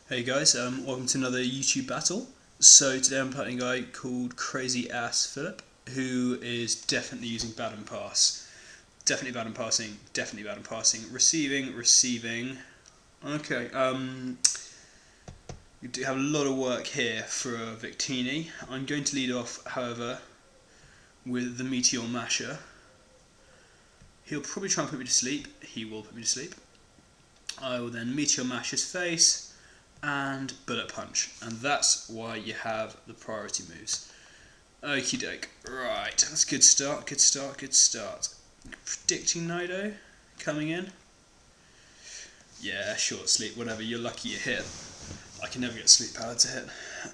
Hey guys, welcome to another YouTube battle. So today I'm playing a guy called Crazyassphilip, who is definitely using baton pass. Definitely baton passing, definitely baton passing. Receiving. Okay, you do have a lot of work here for Victini. I'm going to lead off, however, with the Meteor Masher. He'll probably try and put me to sleep. He will put me to sleep. I will then Meteor Mash his face and bullet punch, and that's why you have the priority moves. Okie doke. Right, that's a good start, good start, good start. Predicting Nido coming in. Yeah, short sleep, whatever, you're lucky you hit. I can never get sleep power to hit.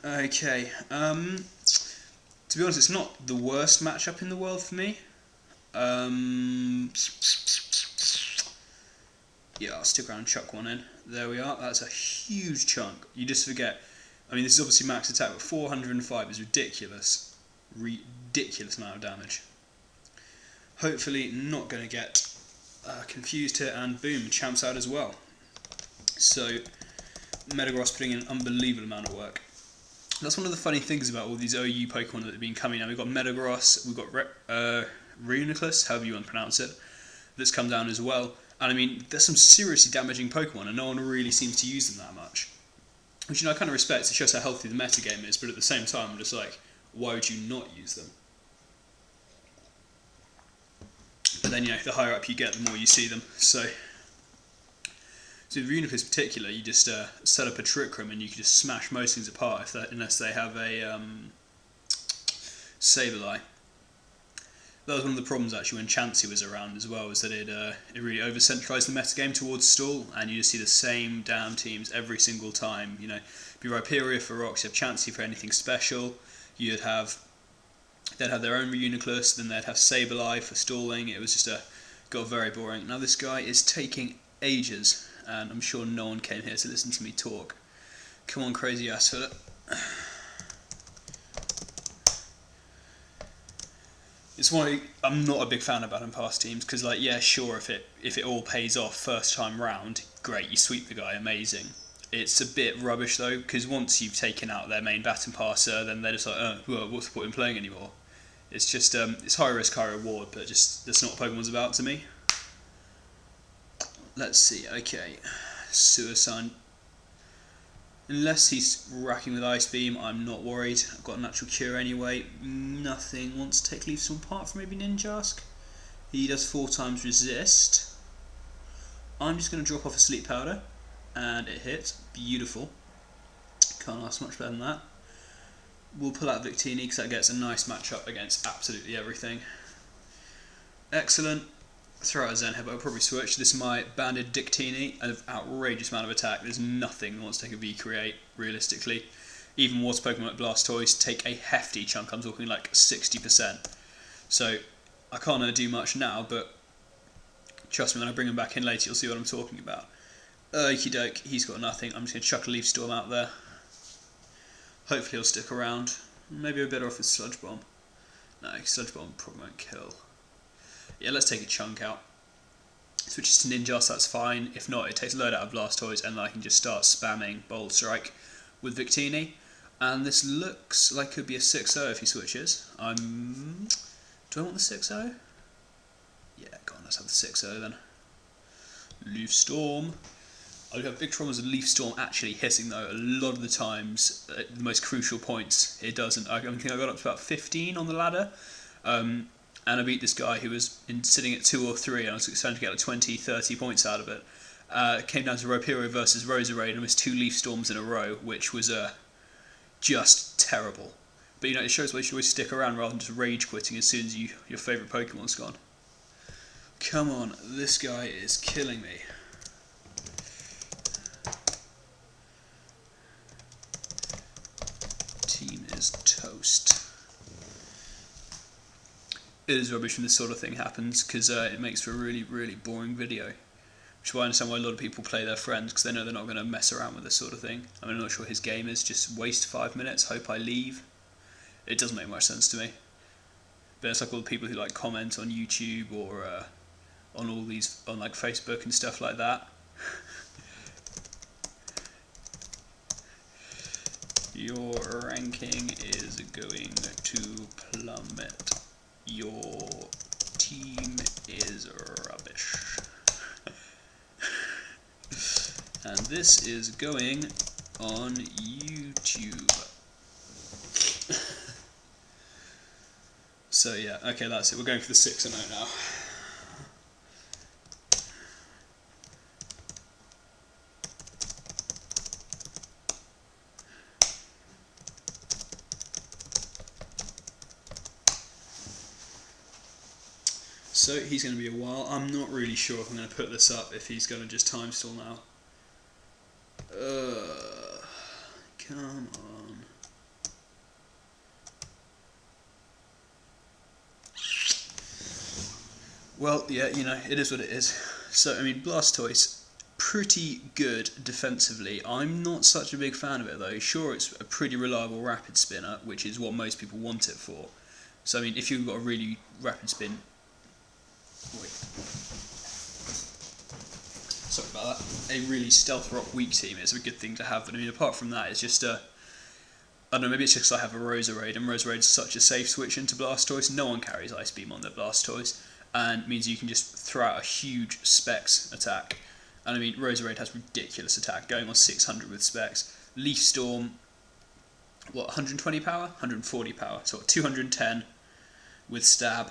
Okay, to be honest, it's not the worst matchup in the world for me. Yeah, I'll stick around and chuck one in. There we are. That's a huge chunk. You just forget. I mean, this is obviously max attack, but 405 is ridiculous. Ridiculous amount of damage. Hopefully not going to get confused here, and boom, champs out as well. So, Metagross putting in an unbelievable amount of work. That's one of the funny things about all these OU Pokemon that have been coming out. We've got Metagross, we've got Reuniclus, however you want to pronounce it, that's come down as well. And I mean, there's some seriously damaging Pokemon, and no one really seems to use them that much. Which, I kind of respect. It shows how healthy the metagame is, but at the same time, I'm just like, why would you not use them? But then, the higher up you get, the more you see them. So with Reuniclus in particular, you just set up a Trick Room, and you can just smash most things apart unless they have a Sableye. That was one of the problems actually when Chansey was around as well, is that it really over-centralised the metagame towards stall, and you just see the same damn teams every single time. Be Rhyperior for rocks, you have Chansey for anything special, they'd have their own Reuniclus, then they'd have Sableye for stalling. It was just got very boring. Now this guy is taking ages, and I'm sure no one came here to listen to me talk. Come on, Crazyassphilip. It's why I'm not a big fan of baton pass teams, because yeah, sure, if it all pays off first time round, great, you sweep the guy, amazing. It's a bit rubbish though, because once you've taken out their main baton passer, then they're just like, well, what's the point in playing anymore? It's just it's high risk, high reward, but just that's not what Pokemon's about to me. Let's see. Okay, Suicide. Unless he's racking with Ice Beam, I'm not worried. I've got a natural cure anyway. Nothing wants to take Leaf Storm apart from maybe Ninjask. He does 4 times resist. I'm just going to drop off a Sleep Powder, and it hits. Beautiful. Can't ask much better than that. We'll pull out Victini because that gets a nice matchup against absolutely everything. Excellent. Throw out a Zen Head, but I'll probably switch. This is my Banded Dictini, an outrageous amount of attack. There's nothing that wants to take a V-Create, realistically. Even water Pokemon like Blastoise take a hefty chunk, I'm talking like 60%. So, I can't do much now, but trust me, when I bring him back in later, you'll see what I'm talking about. Okie doke, he's got nothing. I'm just going to chuck a Leaf Storm out there. Hopefully he'll stick around. Maybe we're better off with Sludge Bomb. No, Sludge Bomb probably won't kill. Yeah, let's take a chunk out. Switches to Ninja, so that's fine. If not, it takes a load out of Blastoise, and then I can just start spamming Bold Strike with Victini. And this looks like it could be a 6-0 if he switches. Do I want the 6-0? Yeah, go on, let's have the 6-0 then. Leaf Storm. I would have big problems with Leaf Storm actually hitting though. A lot of the times, at the most crucial points, it doesn't. I think I got up to about 15 on the ladder. And I beat this guy who was sitting at 2 or 3, and I was starting to get like 20, 30 points out of it. It came down to Rhyperior versus Roserade, and I missed 2 Leaf Storms in a row, which was just terrible. But it shows why you should always stick around rather than just rage quitting as soon as your favourite Pokemon's gone. Come on, this guy is killing me. Team is toast. It is rubbish when this sort of thing happens, because it makes for a really, really boring video. Which is why I understand why a lot of people play their friends, because they know they're not going to mess around with this sort of thing. I mean, I'm not sure his game is, just waste 5 minutes, hope I leave. It doesn't make much sense to me. But it's like all the people who comment on YouTube or on all these, on Facebook and stuff like that. Your ranking is going to plummet. Your team is rubbish. And this is going on YouTube. So yeah, okay, that's it. We're going for the 6-0 now. So he's going to be a while. I'm not really sure if I'm going to put this up, if he's going to just time stall now. Come on. Well, yeah, you know, it is what it is. So, I mean, Blastoise, pretty good defensively. I'm not such a big fan of it, though. Sure, it's a pretty reliable rapid spinner, which is what most people want it for. So, I mean, if you've got a really rapid spin... Wait. Sorry about that. A really stealth rock weak team is a good thing to have, but I mean, apart from that, it's just I don't know, maybe it's just because I have a Roserade, and Roserade is such a safe switch into Blastoise. No one carries Ice Beam on their Blastoise, and means you can just throw out a huge Specs attack. And I mean, Roserade has ridiculous attack, going on 600 with Specs. Leaf Storm, what, 120 power? 140 power, so 210 with Stab.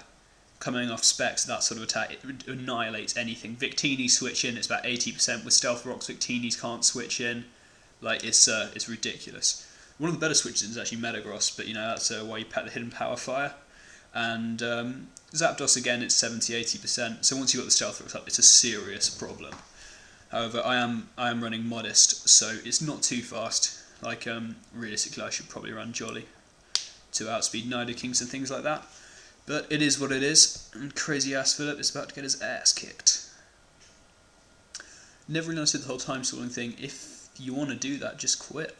Coming off Specs, that sort of attack, it annihilates anything. Victini switch in, it's about 80%. With Stealth Rocks, Victinis can't switch in. Like, it's ridiculous. One of the better switches is actually Metagross, but you know, that's why you pack the Hidden Power Fire. And Zapdos, again, it's 70-80%. So once you've got the Stealth Rocks up, it's a serious problem. However, I am running Modest, so it's not too fast. Like, realistically, I should probably run Jolly to outspeed Nidokings and things like that. But it is what it is, and Crazyassphilip is about to get his ass kicked. Never really understood the whole time stalling thing. If you want to do that, just quit.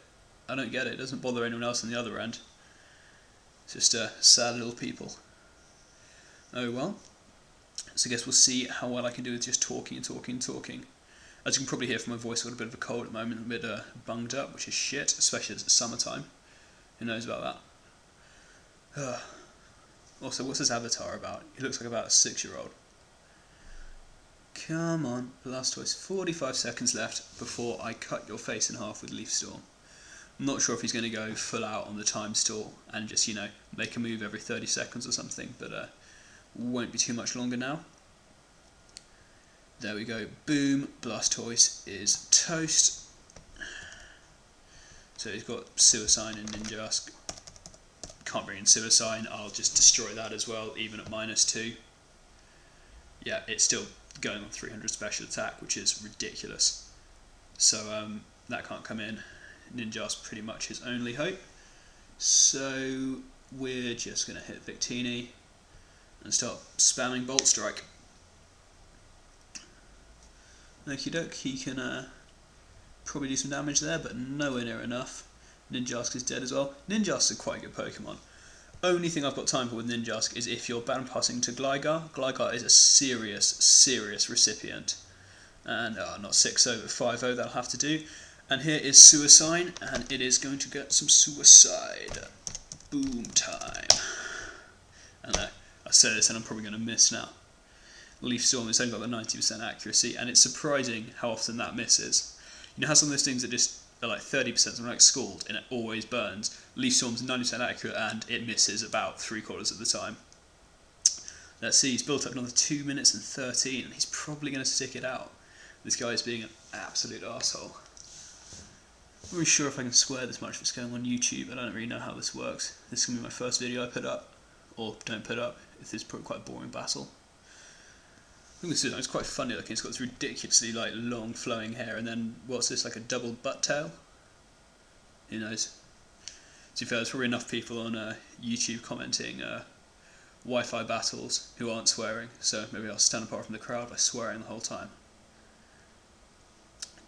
I don't get it. It doesn't bother anyone else on the other end. It's just sad little people. Oh well. So I guess we'll see how well I can do with just talking and talking and talking. As you can probably hear from my voice, I've got a bit of a cold at the moment, a bit bunged up, which is shit, especially as it's summertime. Who knows about that? Also, what's his avatar about? He looks like about a 6-year-old. Come on, Blastoise. 45 seconds left before I cut your face in half with Leaf Storm. I'm not sure if he's going to go full out on the time stall and just, you know, make a move every 30 seconds or something, but won't be too much longer now. There we go. Boom. Blastoise is toast. So he's got Suicide and Ninjask. Can't bring in Suicide, I'll just destroy that as well, even at -2. Yeah, it's still going on 300 special attack, which is ridiculous. So that can't come in. Ninja's pretty much his only hope. So we're just going to hit Victini and start spamming Bolt Strike. Okie doke, he can probably do some damage there, but nowhere near enough. Ninjask is dead as well. Ninjask is a quite good Pokemon. Only thing I've got time for with Ninjask is if you're battle passing to Gligar. Gligar is a serious recipient. And not 6-0 but 5-0, that'll have to do. And here is Suicide, and it is going to get some Suicide. Boom time. And I say this and I'm probably going to miss now. Leaf Storm has only got the 90% accuracy, and it's surprising how often that misses. You know how some of those things that just are like 30%, something like Scald, and it always burns. Leaf Storm's 90% accurate, and it misses about 3/4 of the time. Let's see, he's built up another 2 minutes and 13, and he's probably going to stick it out. This guy is being an absolute arsehole. I'm not really sure if I can swear this much if it's going on YouTube. I don't really know how this works. This is going to be my first video I put up, or don't put up, if this is probably quite a boring battle. I think this is quite funny looking. It's got this ridiculously like long flowing hair, and then what's this, like a double butt tail? Who knows? To be fair, there's probably enough people on YouTube commenting Wi-Fi battles who aren't swearing, so maybe I'll stand apart from the crowd by swearing the whole time.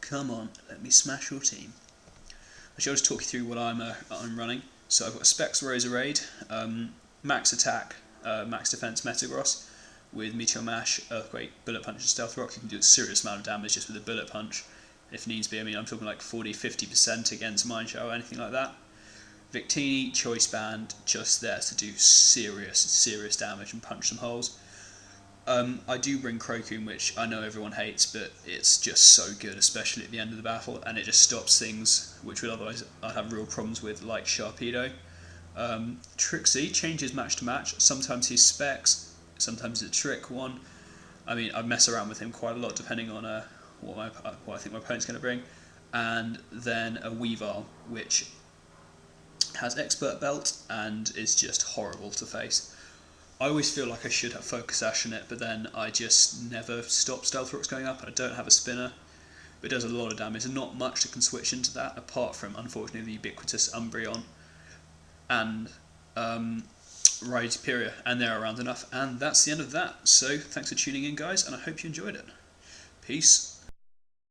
Come on, let me smash your team. Actually, I'll just talk you through what I'm running. So I've got a Specs Roserade, max attack, max defense Metagross, with Meteor Mash, Earthquake, Bullet Punch and Stealth Rock. You can do a serious amount of damage just with a Bullet Punch if needs be. I mean, I'm talking like 40-50% against Mine Shower or anything like that. Victini, Choice Band, just there to do serious damage and punch some holes. I do bring Crocum, which I know everyone hates, but it's just so good, especially at the end of the battle, and it just stops things which would otherwise I'd have real problems with, like Sharpedo. Trixie changes match to match. Sometimes he's Specs, sometimes it's a Trick one. I mean, I mess around with him quite a lot depending on what I think my opponent's going to bring. And then a Weavile, which has Expert Belt and is just horrible to face. I always feel like I should have Focus Sash in it, but then I just never stop Stealth Rocks going up, and I don't have a spinner. But it does a lot of damage, and not much that can switch into that, apart from, unfortunately, the ubiquitous Umbreon and Ride Superior, and they're around enough. And that's the end of that. So, thanks for tuning in, guys, and I hope you enjoyed it. Peace.